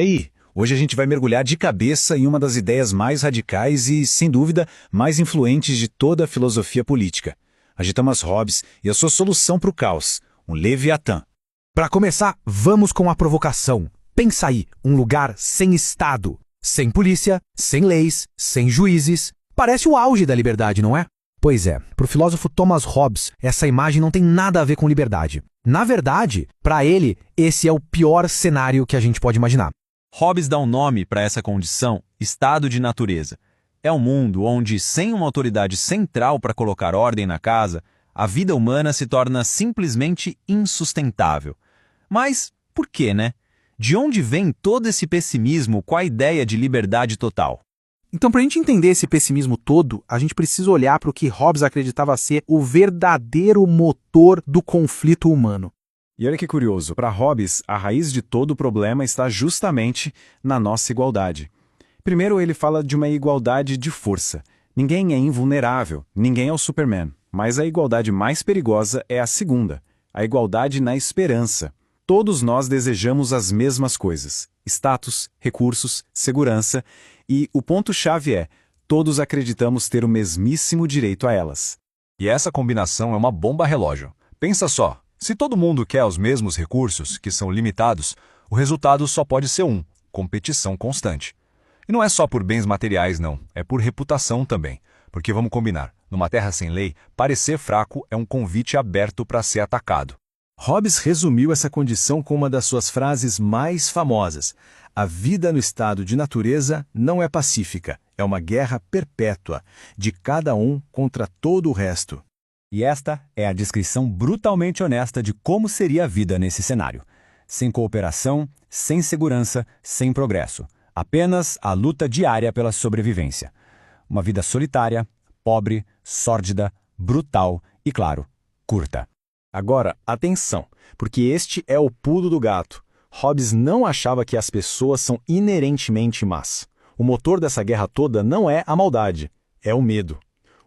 E aí, hoje a gente vai mergulhar de cabeça em uma das ideias mais radicais e, sem dúvida, mais influentes de toda a filosofia política. A de Thomas Hobbes e a sua solução para o caos, um Leviatã. Para começar, vamos com a provocação. Pensa aí, um lugar sem Estado, sem polícia, sem leis, sem juízes. Parece o auge da liberdade, não é? Pois é, para o filósofo Thomas Hobbes, essa imagem não tem nada a ver com liberdade. Na verdade, para ele, esse é o pior cenário que a gente pode imaginar. Hobbes dá um nome para essa condição, estado de natureza. É um mundo onde, sem uma autoridade central para colocar ordem na casa, a vida humana se torna simplesmente insustentável. Mas por quê, né? De onde vem todo esse pessimismo com a ideia de liberdade total? Então, para a gente entender esse pessimismo todo, a gente precisa olhar para o que Hobbes acreditava ser o verdadeiro motor do conflito humano. E olha que curioso, para Hobbes, a raiz de todo o problema está justamente na nossa igualdade. Primeiro, ele fala de uma igualdade de força. Ninguém é invulnerável, ninguém é o Superman. Mas a igualdade mais perigosa é a segunda, a igualdade na esperança. Todos nós desejamos as mesmas coisas: status, recursos, segurança, e o ponto-chave é, todos acreditamos ter o mesmíssimo direito a elas. E essa combinação é uma bomba relógio. Pensa só, se todo mundo quer os mesmos recursos, que são limitados, o resultado só pode ser um: competição constante. E não é só por bens materiais, não, é por reputação também. Porque vamos combinar, numa terra sem lei, parecer fraco é um convite aberto para ser atacado. Hobbes resumiu essa condição com uma das suas frases mais famosas: a vida no estado de natureza não é pacífica, é uma guerra perpétua, de cada um contra todo o resto. E esta é a descrição brutalmente honesta de como seria a vida nesse cenário. Sem cooperação, sem segurança, sem progresso. Apenas a luta diária pela sobrevivência. Uma vida solitária, pobre, sórdida, brutal e, claro, curta. Agora, atenção, porque este é o pulo do gato. Hobbes não achava que as pessoas são inerentemente más. O motor dessa guerra toda não é a maldade, é o medo.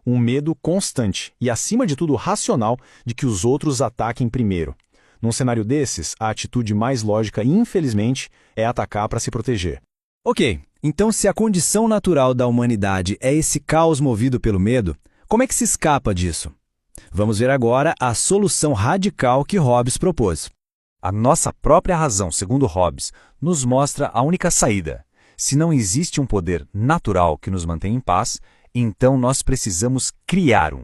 Um medo constante e, acima de tudo, racional de que os outros ataquem primeiro. Num cenário desses, a atitude mais lógica, infelizmente, é atacar para se proteger. Ok, então se a condição natural da humanidade é esse caos movido pelo medo, como é que se escapa disso? Vamos ver agora a solução radical que Hobbes propôs. A nossa própria razão, segundo Hobbes, nos mostra a única saída. Se não existe um poder natural que nos mantém em paz, então nós precisamos criar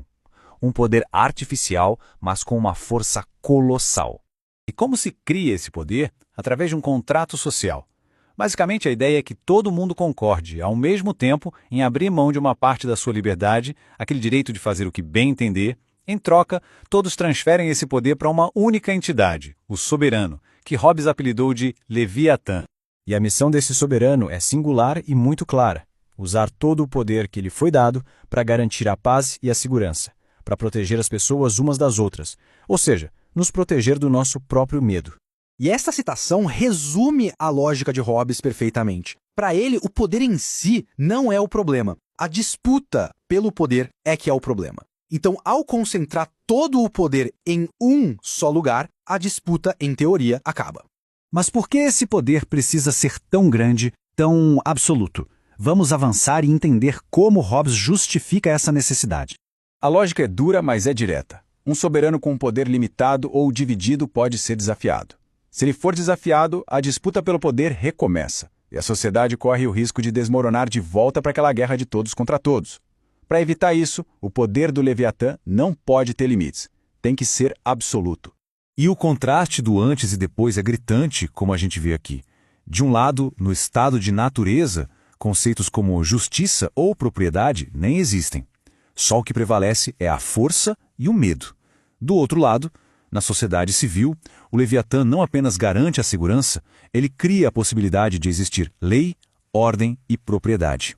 um poder artificial, mas com uma força colossal. E como se cria esse poder? Através de um contrato social. Basicamente, a ideia é que todo mundo concorde, ao mesmo tempo, em abrir mão de uma parte da sua liberdade, aquele direito de fazer o que bem entender. Em troca, todos transferem esse poder para uma única entidade, o soberano, que Hobbes apelidou de Leviatã. E a missão desse soberano é singular e muito clara: usar todo o poder que lhe foi dado para garantir a paz e a segurança, para proteger as pessoas umas das outras, ou seja, nos proteger do nosso próprio medo. E esta citação resume a lógica de Hobbes perfeitamente. Para ele, o poder em si não é o problema. A disputa pelo poder é que é o problema. Então, ao concentrar todo o poder em um só lugar, a disputa, em teoria, acaba. Mas por que esse poder precisa ser tão grande, tão absoluto? Vamos avançar e entender como Hobbes justifica essa necessidade. A lógica é dura, mas é direta. Um soberano com um poder limitado ou dividido pode ser desafiado. Se ele for desafiado, a disputa pelo poder recomeça, e a sociedade corre o risco de desmoronar de volta para aquela guerra de todos contra todos. Para evitar isso, o poder do Leviatã não pode ter limites. Tem que ser absoluto. E o contraste do antes e depois é gritante, como a gente vê aqui. De um lado, no estado de natureza, conceitos como justiça ou propriedade nem existem. Só o que prevalece é a força e o medo. Do outro lado, na sociedade civil, o Leviatã não apenas garante a segurança, ele cria a possibilidade de existir lei, ordem e propriedade.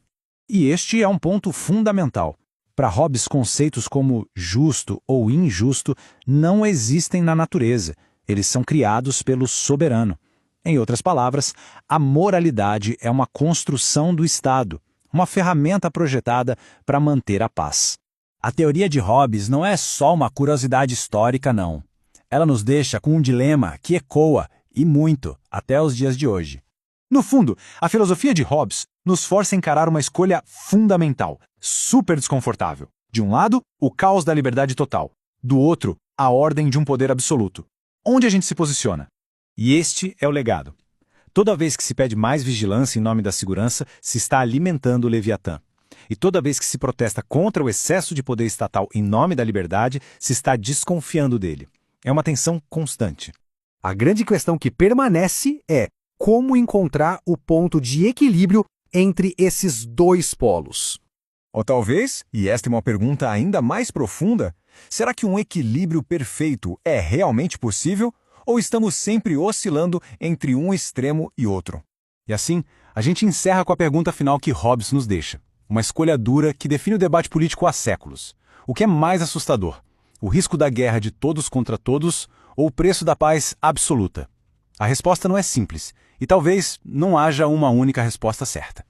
E este é um ponto fundamental. Para Hobbes, conceitos como justo ou injusto não existem na natureza. Eles são criados pelo soberano. Em outras palavras, a moralidade é uma construção do Estado, uma ferramenta projetada para manter a paz. A teoria de Hobbes não é só uma curiosidade histórica, não. Ela nos deixa com um dilema que ecoa, e muito, até os dias de hoje. No fundo, a filosofia de Hobbes nos força a encarar uma escolha fundamental, super desconfortável. De um lado, o caos da liberdade total. Do outro, a ordem de um poder absoluto. Onde a gente se posiciona? E este é o legado. Toda vez que se pede mais vigilância em nome da segurança, se está alimentando o Leviatã. E toda vez que se protesta contra o excesso de poder estatal em nome da liberdade, se está desconfiando dele. É uma tensão constante. A grande questão que permanece é como encontrar o ponto de equilíbrio entre esses dois polos. Ou talvez, e esta é uma pergunta ainda mais profunda, será que um equilíbrio perfeito é realmente possível? Ou estamos sempre oscilando entre um extremo e outro? E assim, a gente encerra com a pergunta final que Hobbes nos deixa. Uma escolha dura que define o debate político há séculos. O que é mais assustador? O risco da guerra de todos contra todos ou o preço da paz absoluta? A resposta não é simples, e talvez não haja uma única resposta certa.